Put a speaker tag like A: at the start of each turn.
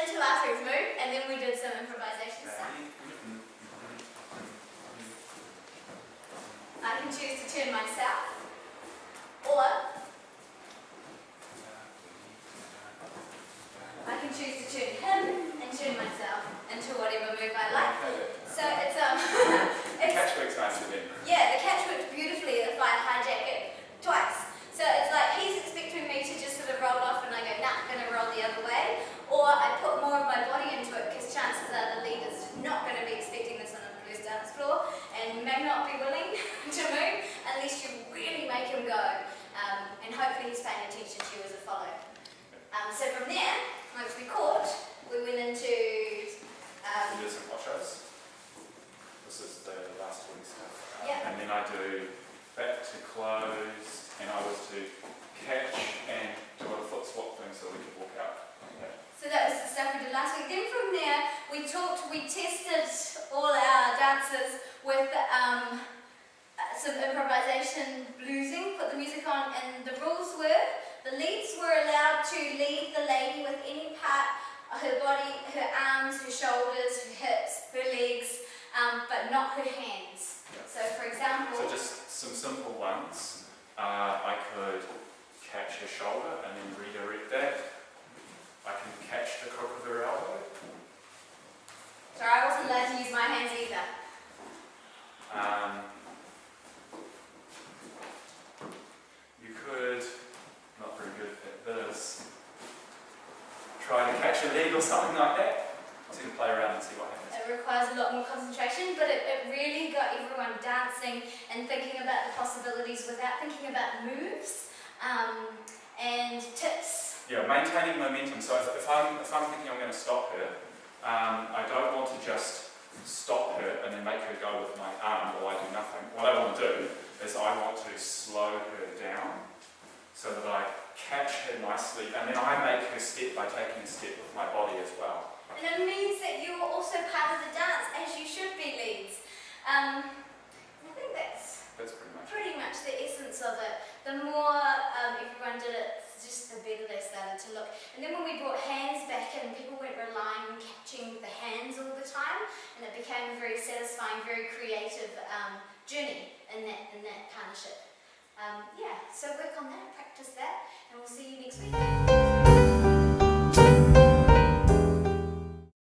A: into Arthur's move, and then we did some improvisation stuff. I can choose to turn myself, or I can choose to turn him and turn myself into whatever move I like. So it's
B: the catch works nicely then.
A: Yeah, the catch works beautifully if I hijack it twice. So it's like he's expecting me to just sort of roll off and I go, nah, I'm going to roll the other way. Or I put more of my body into it because chances are the leader's not going to be expecting this on a blues dance floor and may not be willing to move unless you really make him go. And hopefully he's paying attention to you as a follow. So from there, once we caught, we went into...
B: we do some hot shows. This is the last week's stuff.
A: Yeah.
B: And then I do back to close, and I was to catch and do a foot swap thing so we could walk out. Yeah.
A: So that was the stuff we did last week. Then from there, we tested all our dancers with some improvisation bluesing, put the music on, and the rules were, the leads were allowed to lead the lady with any part of her body, her arms, her shoulders, her hips, her legs, but not her hands.
B: Yeah.
A: So for example...
B: So just some simple ones. I could catch her shoulder and then redirect that. I can catch the crook of her elbow.
A: Sorry, I wasn't allowed to use my hands either.
B: You could, not very good at this, try to catch a leg or something like that. So you can play around and see what happens.
A: It requires a lot more concentration, but it really got everyone dancing and thinking about the possibilities without thinking about moves and tips.
B: Yeah, maintaining momentum. So if I'm thinking I'm going to stop her, I don't want to just stop her and then make her go with my arm while I do nothing. What I want to do is I want to slow her down so that I catch her nicely, and then I make her step by taking a step with my body as well.
A: And it means that you're also part of the dance, as you should be, leads. I think that's pretty much the essence of it. The more everyone did it, just the better they started to look. And then when we brought hands back in, people weren't relying on catching the hands all the time, and it became a very satisfying, very creative journey in that partnership. Yeah, so work on that, practice that, and we'll see you next week.